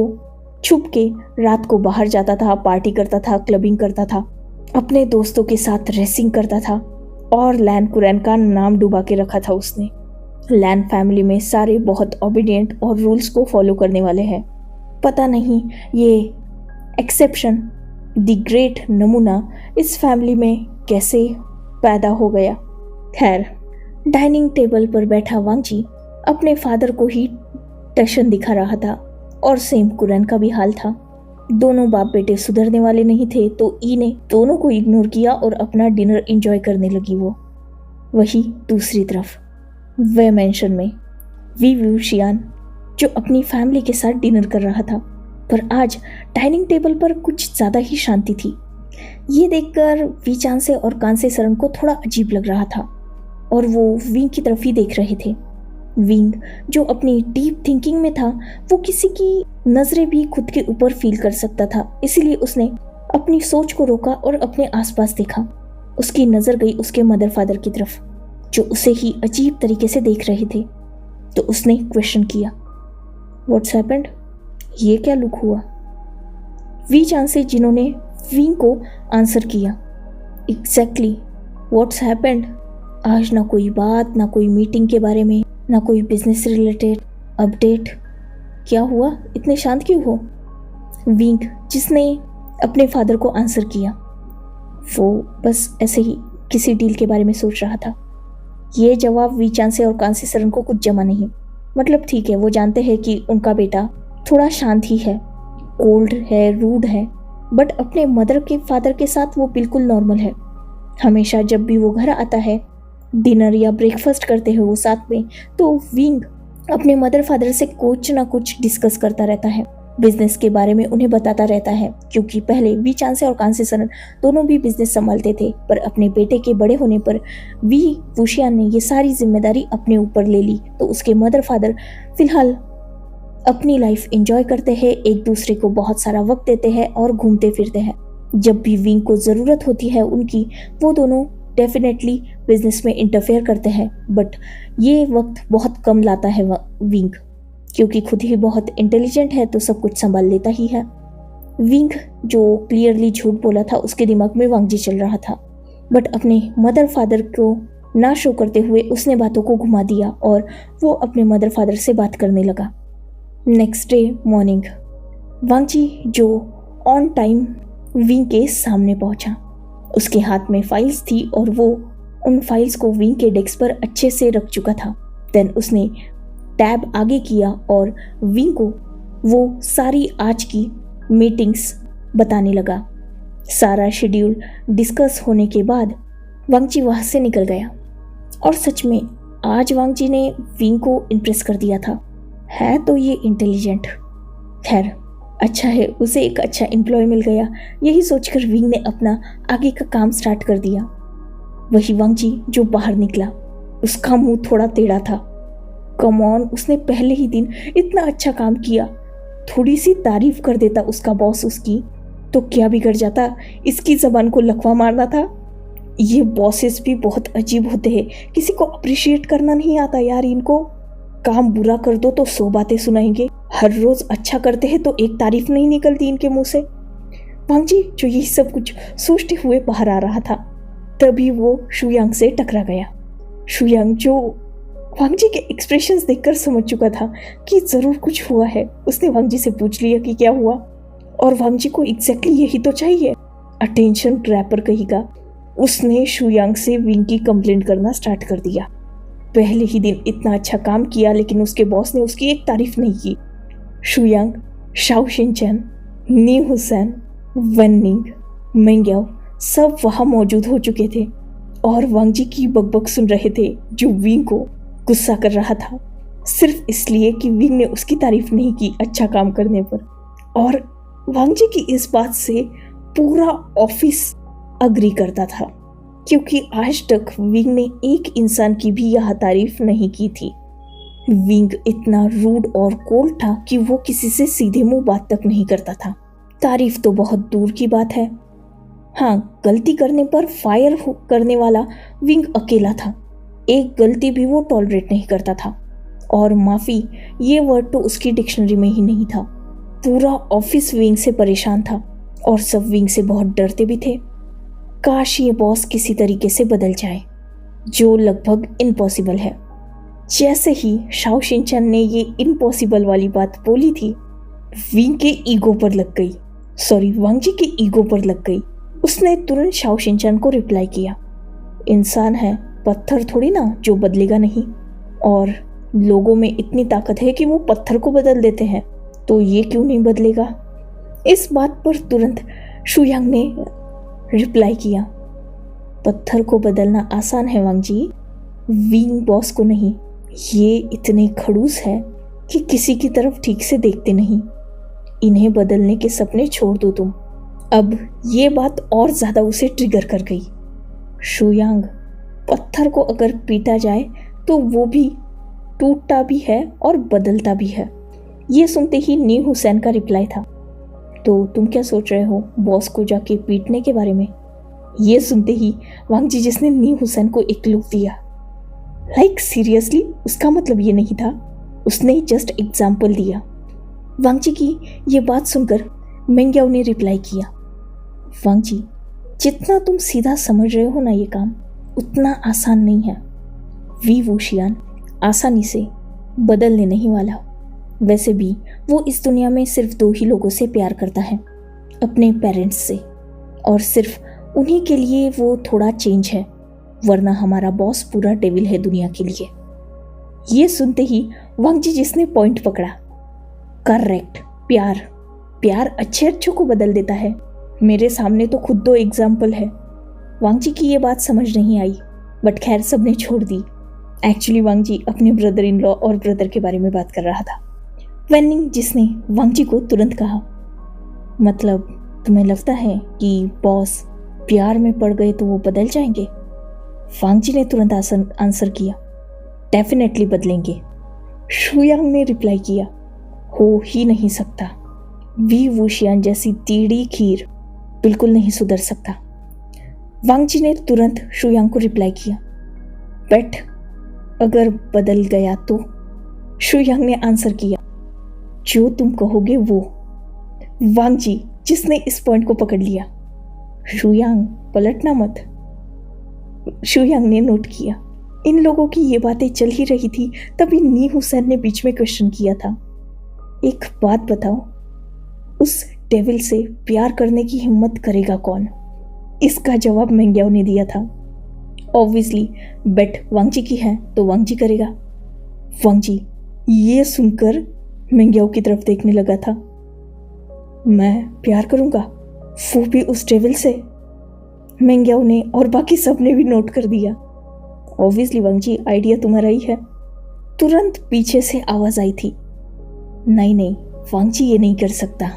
छुप के रात को बाहर जाता था, पार्टी करता था, क्लबिंग करता था, अपने दोस्तों के साथ रेसिंग करता था, और लैन कुरैन का नाम डुबा के रखा था उसने। लैन फैमिली में सारे बहुत ओबीडियंट और रूल्स को फॉलो करने वाले हैं। पता नहीं ये एक्सेप्शन, द ग्रेट नमूना इस फैमिली में कैसे पैदा हो गया। खैर, डाइनिंग टेबल पर बैठा वांग जी अपने फादर को ही टशन दिखा रहा था, और सेम कुरैन का भी हाल था। दोनों बाप बेटे सुधरने वाले नहीं थे, तो ई ने दोनों को इग्नोर किया और अपना डिनर एंजॉय करने लगी। वो वही दूसरी तरफ वे मेंशन में वी व्यूशियान जो अपनी फैमिली के साथ डिनर कर रहा था, पर आज डाइनिंग टेबल पर कुछ ज़्यादा ही शांति थी। ये देखकर वी चांसे और कांसे सरन को थोड़ा अजीब लग रहा था, और वो विंग की तरफ ही देख रहे थे। विंग जो अपनी डीप थिंकिंग में था, वो किसी की नज़रें भी खुद के ऊपर फील कर सकता था, इसीलिए उसने अपनी सोच को रोका और अपने आसपास देखा। उसकी नज़र गई उसके मदर फादर की तरफ, जो उसे ही अजीब तरीके से देख रहे थे। तो उसने क्वेश्चन किया, व्हाट्स हैपेंड? ये क्या लुक हुआ? वी चांसे जिन्होंने विंग को आंसर किया, एग्जैक्टली व्हाट्स हैपेंड? आज ना कोई बात, ना कोई मीटिंग के बारे में, ना कोई बिजनेस रिलेटेड अपडेट। क्या हुआ, इतने शांत क्यों हो? विंग जिसने अपने फादर को आंसर किया, वो बस ऐसे ही किसी डील के बारे में सोच रहा था। ये जवाब वी चांसे और कांसी सरन को कुछ जमा नहीं। मतलब ठीक है, वो जानते हैं कि उनका बेटा थोड़ा शांत ही है, कोल्ड है, रूड है, बट अपने मदर के फादर के साथ वो बिल्कुल नॉर्मल है। हमेशा जब भी वो घर आता है, डिनर या ब्रेकफास्ट करते हैं वो साथ में, तो विंग अपने मदर फादर से कुछ ना कुछ डिस्कस करता रहता है, बिजनेस के बारे में उन्हें बताता रहता है, क्योंकि पहले वी चांसे और कांसे सरन दोनों भी बिजनेस संभालते थे, पर अपने बेटे के बड़े होने पर वी वुशियान ने ये सारी जिम्मेदारी अपने ऊपर ले ली। तो उसके मदर फादर फिलहाल अपनी लाइफ एंजॉय करते हैं, एक दूसरे को बहुत सारा वक्त देते हैं और घूमते फिरते हैं। जब भी विंग को ज़रूरत होती है उनकी, वो दोनों डेफिनेटली बिजनेस में इंटरफेयर करते हैं, बट ये वक्त बहुत कम लाता है विंग, क्योंकि खुद ही बहुत इंटेलिजेंट है तो सब कुछ संभाल लेता ही है। विंग जो क्लियरली झूठ बोला था उसके दिमाग में वांगजी चल रहा था, बट अपने मदर फादर को ना शो करते हुए उसने बातों को घुमा दिया और वो अपने मदर फादर से बात करने लगा। नेक्स्ट डे मॉर्निंग वांगजी जो ऑन टाइम विंग के सामने पहुंचा। उसके हाथ में फाइल्स थी और वो उन फाइल्स को विंग के डेस्क पर अच्छे से रख चुका था। देन उसने टैब आगे किया और विंग को वो सारी आज की मीटिंग्स बताने लगा। सारा शेड्यूल डिस्कस होने के बाद वांगजी वहाँ से निकल गया और सच में आज वांगजी ने विंग को इम्प्रेस कर दिया था। है तो ये इंटेलिजेंट, खैर अच्छा है उसे एक अच्छा एम्प्लॉय मिल गया, यही सोचकर विंग ने अपना आगे का काम स्टार्ट कर दिया। वही वांगजी जो बाहर निकला, उसका मुंह थोड़ा टेढ़ा था। कम ऑन, उसने पहले ही दिन इतना अच्छा काम किया, थोड़ी सी तारीफ कर देता उसका बॉस उसकी, तो क्या बिगड़ जाता, इसकी जबान को लकवा मारना था। ये बॉसेस भी बहुत अजीब होते हैं, किसी को अप्रिशिएट करना नहीं आता यार इनको। काम बुरा कर दो तो 100 बातें सुनाएंगे, हर रोज अच्छा करते हैं तो एक तारीफ नहीं निकलती इनके मुंह से। वांगजी जो यही सब कुछ सोचते हुए बाहर आ रहा था, तभी वो शुयांग से टकरा गया। शुयांग जो वांगजी के एक्सप्रेशंस देखकर समझ चुका था कि जरूर कुछ हुआ है, उसने वांगजी से पूछ लिया कि क्या हुआ, और वांगजी को एग्जैक्टली यही तो चाहिए, अटेंशन ग्रैबर कहेगा। उसने शुयांग से विंग की कंप्लेंट करना स्टार्ट कर दिया। पहले ही दिन इतना अच्छा काम किया लेकिन उसके बॉस ने उसकी एक तारीफ नहीं की। शुयांग, शाओ शिनचैन, नी हुसैन, वन निंग, मेंग्याओ सब वहां मौजूद हो चुके थे और वांगजी की बकबक सुन रहे थे, जो विंग को गुस्सा कर रहा था, सिर्फ इसलिए कि विंग ने उसकी तारीफ नहीं की अच्छा काम करने पर। और वांगजी की इस बात से पूरा ऑफिस अग्री करता था, क्योंकि आज तक विंग ने एक इंसान की भी यह तारीफ नहीं की थी। विंग इतना रूड और कोल्ड था कि वो किसी से सीधे मुंह बात तक नहीं करता था। तारीफ तो बहुत दूर की बात है, हाँ गलती करने पर फायर करने वाला विंग अकेला था। एक गलती भी वो टॉलरेट नहीं करता था, और माफी ये वर्ड तो उसकी डिक्शनरी में ही नहीं था। पूरा ऑफिस विंग से परेशान था और सब विंग से बहुत डरते भी थे। काश ये बॉस किसी तरीके से बदल जाए, जो लगभग इम्पॉसिबल है। जैसे ही शाओ शिनचैन ने ये इम्पॉसिबल वाली बात बोली थी, विंग के ईगो पर लग गई, सॉरी वांगजी के ईगो पर लग गई। उसने तुरंत शाओ शिनचैन को रिप्लाई किया, इंसान है, पत्थर थोड़ी ना जो बदलेगा नहीं, और लोगों में इतनी ताकत है कि वो पत्थर को बदल देते हैं, तो ये क्यों नहीं बदलेगा। इस बात पर तुरंत शुयांग ने रिप्लाई किया, पत्थर को बदलना आसान है वांगजी, विंग बॉस को नहीं। ये इतने खड़ूस है कि किसी की तरफ ठीक से देखते नहीं, इन्हें बदलने के सपने छोड़ दो तुम। अब ये बात और ज्यादा उसे ट्रिगर कर गई। शुयांग, पत्थर को अगर पीटा जाए तो वो भी टूटता भी है और बदलता भी है। ये सुनते ही नी हुसैन का रिप्लाई था, तो तुम क्या सोच रहे हो बॉस को जाके पीटने के बारे में। ये सुनते ही वांगजी जिसने नी हुसैन को एक लुक दिया, लाइक सीरियसली, उसका मतलब ये नहीं था, उसने जस्ट एग्जाम्पल दिया। वांगजी की ये बात सुनकर मेंग्याओ ने रिप्लाई किया, वांगजी जितना तुम सीधा समझ रहे हो ना ये काम, उतना आसान नहीं है। वी वुशियान आसानी से बदलने नहीं वाला। वैसे भी वो इस दुनिया में सिर्फ 2 ही लोगों से प्यार करता है, अपने पेरेंट्स से, और सिर्फ उन्हीं के लिए वो थोड़ा चेंज है, वरना हमारा बॉस पूरा डेविल है दुनिया के लिए। ये सुनते ही वांगजी जिसने पॉइंट पकड़ा, करेक्ट, प्यार अच्छे अच्छों को बदल देता है। मेरे सामने तो खुद 2 एग्जाम्पल है। वांगजी की ये बात समझ नहीं आई, बट खैर सबने छोड़ दी। एक्चुअली वांग जी अपने ब्रदर इन लॉ और ब्रदर के बारे में बात कर रहा था। वेनिंग जिसने वांग जी को तुरंत कहा, मतलब तुम्हें लगता है कि बॉस प्यार में पड़ गए तो वो बदल जाएंगे? वांग जी ने तुरंत आंसर किया, डेफिनेटली बदलेंगे। शुयांग ने रिप्लाई किया, हो ही नहीं सकता। वी वुशियान जैसी टीढ़ी खीर बिल्कुल नहीं सुधर सकता। वांग जी ने तुरंत शुयांग को रिप्लाई किया, बट अगर बदल गया तो? शुयांग ने आंसर किया, जो तुम कहोगे वो। वांग जी जिसने इस पॉइंट को पकड़ लिया, शुयांग पलटना मत। शुयांग ने नोट किया। इन लोगों की ये बातें चल ही रही थी, तभी नी हुसैन ने बीच में क्वेश्चन किया था, एक बात बताओ, उस डेविल से प्यार करने की हिम्मत करेगा कौन? इसका जवाब मेंग्याओ ने दिया था, ऑब्वियसली बेट वांग जी की है तो वांग जी करेगा। वांग जी ये सुनकर मेंग्याओ की तरफ देखने लगा था। मैं प्यार करूंगा, वो भी उस डेविल से? मेंग्याओ ने और बाकी सब ने भी नोट कर दिया। ऑब्वियसली वांग जी आइडिया तुम्हारा ही है। तुरंत पीछे से आवाज आई थी, नहीं नहीं वांग जी ये नहीं कर सकता।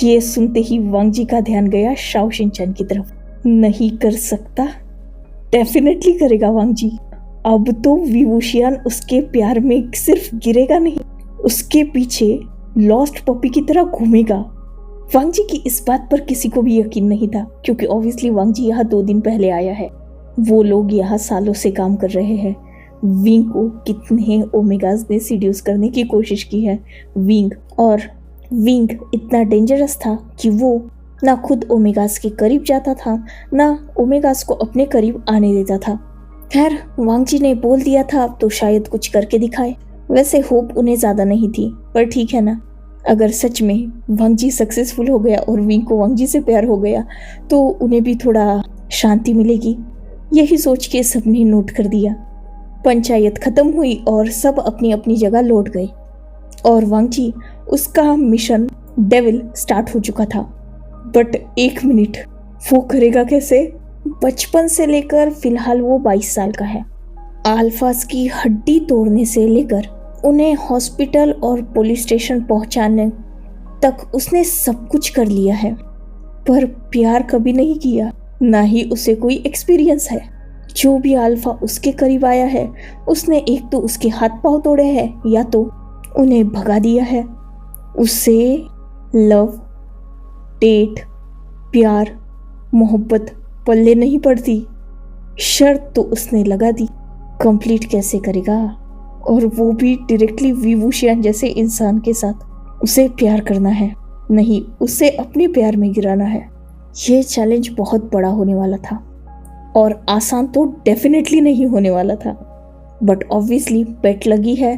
ये सुनते ही वांग जी का ध्यान गया शाओ शिनचैन की तरफ। नहीं कर सकता? डेफिनेटली करेगा वांग जी। अब तो वी वुशियान उसके प्यार में सिर्फ गिरेगा नहीं, उसके पीछे लॉस्ट पपी की तरह घूमेगा। वांग जी की इस बात पर किसी को भी यकीन नहीं था, क्योंकि ऑब्वियसली वांग जी यहाँ 2 दिन पहले आया है। वो लोग यहाँ सालों से काम कर रहे हैं। विंग को कितने ओमेगास ने सीड्यूस करने की कोशिश की है। विंग इतना डेंजरस था कि वो ना खुद ओमेगास के करीब जाता था, ना ओमेगास को अपने करीब आने देता था। खैर वांग जी ने बोल दिया था तो शायद कुछ करके दिखाए। वैसे होप उन्हें ज्यादा नहीं थी, पर ठीक है ना, अगर सच में वांग जी सक्सेसफुल हो गया और विंग को वांग जी से प्यार हो गया तो उन्हें भी थोड़ा शांति मिलेगी। यही सोच के सबने नोट कर दिया। पंचायत खत्म हुई और सब अपनी अपनी जगह लौट गए और वांग जी उसका मिशन डेविल स्टार्ट हो चुका था। बट 1 मिनट, वो करेगा कैसे? बचपन से लेकर फिलहाल वो 22 साल का है। अल्फाज की हड्डी तोड़ने से लेकर उन्हें हॉस्पिटल और पुलिस स्टेशन पहुंचाने तक उसने सब कुछ कर लिया है, पर प्यार कभी नहीं किया, ना ही उसे कोई एक्सपीरियंस है। जो भी अल्फा उसके करीब आया है उसने एक तो उसके हाथ पांव तोड़े हैं या तो उन्हें भगा दिया है। उसे लव, डेट, प्यार, मोहब्बत पल्ले नहीं पड़ती। शर्त तो उसने लगा दी, कंप्लीट कैसे करेगा? और वो भी डायरेक्टली वी वुशियान जैसे इंसान के साथ। उसे प्यार करना है, नहीं उसे अपने प्यार में गिराना है। ये चैलेंज बहुत बड़ा होने वाला था और आसान तो डेफिनेटली नहीं होने वाला था, बट ऑब्वियसली बेट लगी है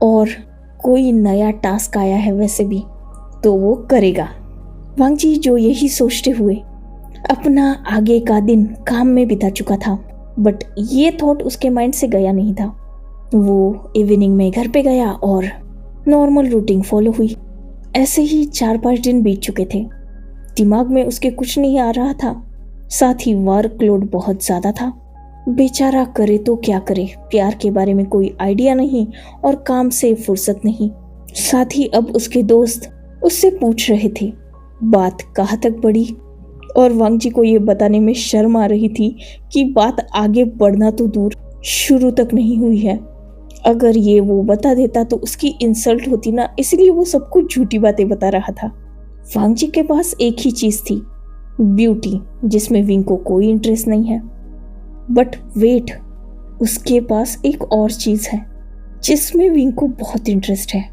और कोई नया टास्क आया है वैसे भी, तो वो करेगा। वांग जी जो यही सोचते हुए अपना आगे का दिन काम में बिता चुका था, बट ये थॉट उसके माइंड से गया नहीं था। वो इवनिंग में घर पे गया और नॉर्मल रूटीन फॉलो हुई। ऐसे ही 4-5 दिन बीत चुके थे। दिमाग में उसके कुछ नहीं आ रहा था, साथ ही वर्कलोड बहुत ज़्यादा था। बेचारा करे तो क्या करे, प्यार के बारे में कोई आइडिया नहीं और काम से फुर्सत नहीं। साथ ही अब उसके दोस्त उससे पूछ रहे थे बात कहाँ तक बढ़ी, और वांग जी को ये बताने में शर्म आ रही थी कि बात आगे बढ़ना तो दूर, शुरू तक नहीं हुई है। अगर ये वो बता देता तो उसकी इंसल्ट होती ना, इसलिए वो सब कुछ झूठी बातें बता रहा था। वांग जी के पास एक ही चीज थी, ब्यूटी, जिसमें विंग को कोई इंटरेस्ट नहीं है। बट वेट, उसके पास एक और चीज है जिसमें विंग को बहुत इंटरेस्ट है।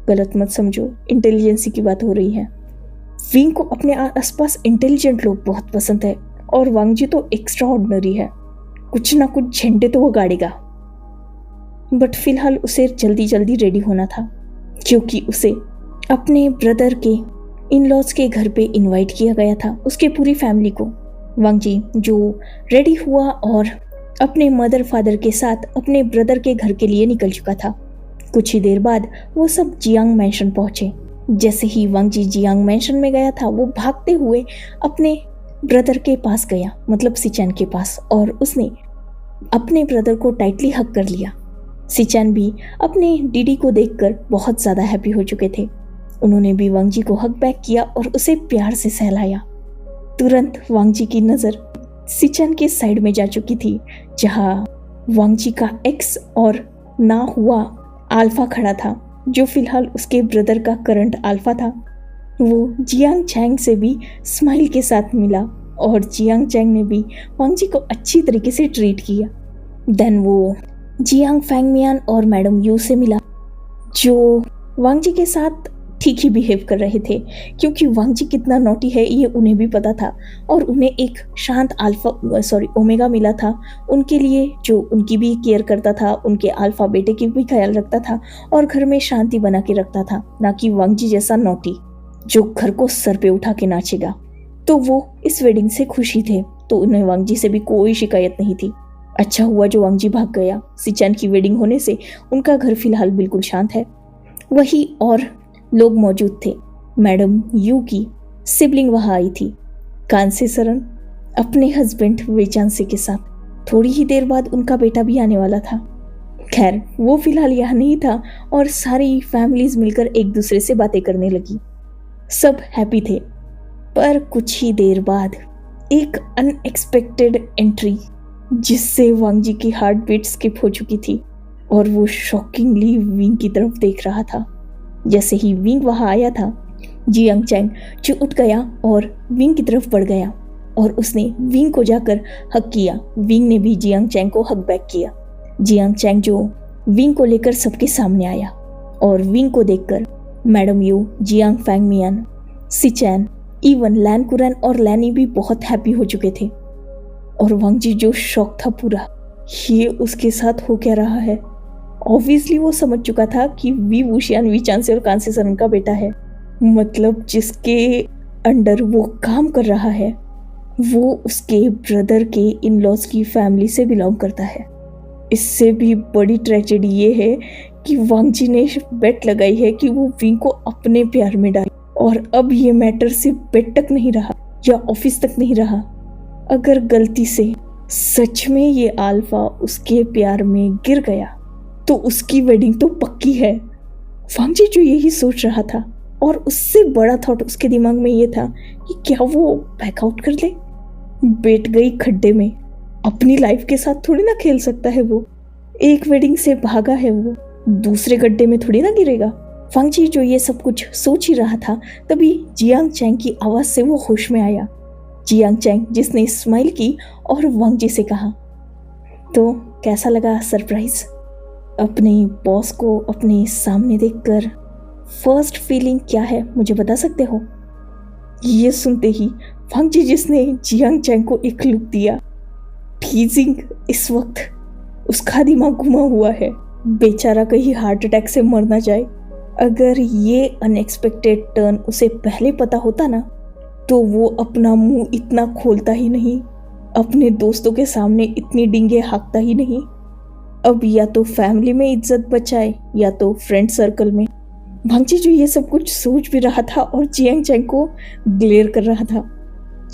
गलत मत समझो, इंटेलिजेंसी की बात हो रही है। विंग को अपने आसपास इंटेलिजेंट लोग बहुत पसंद है और वांग जी तो एक्स्ट्रा ऑर्डिनरी है, कुछ ना कुछ झंडे तो वो गाड़ेगा। बट फिलहाल उसे जल्दी जल्दी रेडी होना था, क्योंकि उसे अपने ब्रदर के इन लॉज के घर पे इनवाइट किया गया था, उसके पूरी फैमिली को। वांग जी जो रेडी हुआ और अपने मदर फादर के साथ अपने ब्रदर के घर के लिए निकल चुका था। कुछ ही देर बाद वो सब जियांग मैंशन पहुंचे। जैसे ही वांग जी जियांग मैंशन में गया था, वो भागते हुए अपने ब्रदर के पास गया, मतलब सिचैन के पास, और उसने अपने ब्रदर को टाइटली हग कर लिया। सिचैन भी अपने डीडी को देखकर बहुत ज्यादा हैप्पी हो चुके थे। उन्होंने भी वांग जी को हग बैक किया और उसे प्यार से सहलाया। तुरंत वांग जी की नजर सिचैन के साइड में जा चुकी थी, जहां वांग जी का एक्स और ना हुआ अल्फा खड़ा था, जो फिलहाल उसके ब्रदर का करंट अल्फा था। वो जियांग चैंग से भी स्माइल के साथ मिला और जियांग चैंग ने भी वांग जी को अच्छी तरीके से ट्रीट किया। देन वो जियांग फैंगमियान और मैडम यू से मिला, जो वांग जी के साथ ठीक ही बिहेव कर रहे थे, क्योंकि वांग जी कितना नॉटी है ये उन्हें भी पता था और उन्हें एक शांत ओमेगा मिला था उनके लिए, जो उनकी भी केयर करता था, उनके अल्फा बेटे की भी ख्याल रखता था और घर में शांति बना के रखता था, ना कि वांग जी जैसा नॉटी जो घर को सर पे उठा के नाचेगा। तो वो इस वेडिंग से खुशी थे, तो उन्हें वांग जी से भी कोई शिकायत नहीं थी। अच्छा हुआ जो वांग जी भाग गया। सिचैन की वेडिंग होने से उनका घर फिलहाल बिल्कुल शांत है। वही और लोग मौजूद थे। मैडम यू की सिबलिंग वहां आई थी, कांसे सरन अपने हस्बैंड वेचांसे के साथ। थोड़ी ही देर बाद उनका बेटा भी आने वाला था। खैर वो फिलहाल यहाँ नहीं था और सारी फैमिलीज मिलकर एक दूसरे से बातें करने लगी। सब हैप्पी थे, पर कुछ ही देर बाद एक अनएक्सपेक्टेड एंट्री, जिससे वांग जी की हार्ट बीट स्किप हो चुकी थी और वो शॉकिंगली विंग की तरफ देख रहा था। जैसे ही विंग वहां आया था, जियांग चैंग जो उठ गया और विंग की तरफ बढ़ गया और उसने विंग को जाकर हग किया। विंग ने भी जियांग चैंग को हग बैक किया। जियांग चैंग जो विंग को लेकर सबके सामने आया और विंग को देखकर madam Yu, Jiang Fangmian, Sichen, even Lan कुरैन और लैनी भी बहुत हैप्पी हो चुके थे। और वांग जी जो शौक था पूरा, ये उसके साथ हो क्या रहा है। ऑब्वियसली वो समझ चुका था कि वी वुशियान वी चांसे और कांसे सरन का बेटा है, मतलब जिसके अंडर वो काम कर रहा है वो उसके ब्रदर के इन लॉज की फैमिली से बिलोंग करता है। इससे भी बड़ी ट्रेजेडी ये है कि वांग जी ने बेट लगाई है कि वो विंग को अपने प्यार में डाले, और अब ये मैटर सिर्फ बेट तक नहीं रहा या ऑफिस तक नहीं रहा। अगर गलती से सच में ये अल्फा उसके प्यार में गिर गया तो उसकी वेडिंग तो पक्की है। वांग जी जो यही सोच रहा था, और उससे बड़ा थॉट उसके दिमाग में ये था कि क्या वो बैकआउट कर ले। बैठ गई खड्डे में, अपनी लाइफ के साथ थोड़ी ना खेल सकता है वो। एक वेडिंग से भागा है वो, दूसरे गड्ढे में थोड़ी ना गिरेगा। वांग जी जो ये सब कुछ सोच ही रहा था, तभी जियांग चैंग की आवाज से वो होश में आया। जियांग चैंग जिसने स्माइल की और वांग जी से कहा, तो कैसा लगा सरप्राइज? अपने बॉस को अपने सामने देखकर फर्स्ट फीलिंग क्या है मुझे बता सकते हो? ये सुनते ही वांग जी जिसने जियांग चैंग को एक लुक दिया, टीजिंग, इस वक्त उसका दिमाग घुमा हुआ है। बेचारा कहीं हार्ट अटैक से मर ना जाए। अगर ये अनएक्सपेक्टेड टर्न उसे पहले पता होता ना, तो वो अपना मुंह इतना खोलता ही नहीं, अपने दोस्तों के सामने इतनी डींगे हाँकता ही नहीं। अब या तो फैमिली में इज्जत बचाए या तो फ्रेंड सर्कल में। वांग जी जो ये सब कुछ सोच भी रहा था और जियांग चैंग को ग्लेयर कर रहा था,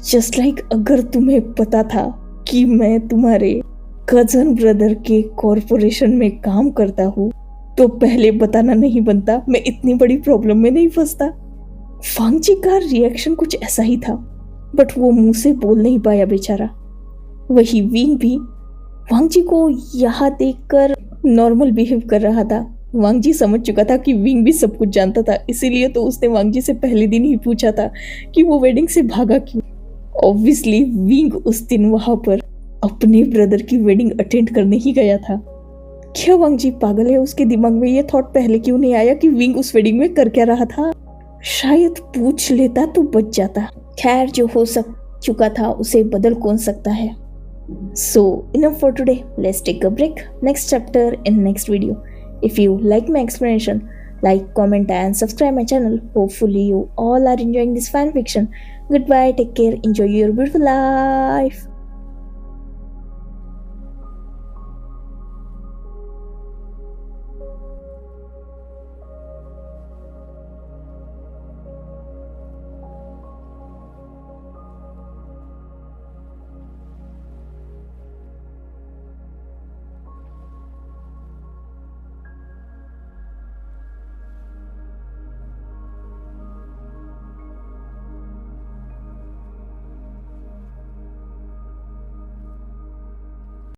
जस्ट लाइक अगर तुम्हें पता था कि मैं तुम्हारे कजन ब्रदर के कॉरपोरेशन में काम करता हूँ तो पहले बताना नहीं बनता, मैं इतनी बड़ी प्रॉब्लम में नहीं फंसता। वांग जी का रिएक्शन कुछ ऐसा ही था, बट वो मुंह से बोल नहीं पाया बेचारा। वही विंग भी वांग जी को यहाँ देखकर नॉर्मल बिहेव कर रहा था। वांग जी समझ चुका था कि विंग भी सब कुछ जानता था, इसीलिए तो उसने वांग जी से पहले दिन ही पूछा था कि वो वेडिंग से भागा क्यों। ऑब्वियसली विंग उस दिन वहां पर अपने ब्रदर की वेडिंग अटेंड करने ही गया था। क्या वांग जी पागल है? उसके दिमाग में ये थॉट पहले क्यों नहीं आया कि विंग उस वेडिंग में कर क्या रहा था? शायद पूछ लेता तो बच जाता। खैर जो हो चुका था उसे बदल कौन सकता है। So enough for today. Let's take a break. Next chapter in next video. If you like my explanation, like, comment and subscribe my channel. Hopefully you all are enjoying this fan fiction. Goodbye, take care, enjoy your beautiful life.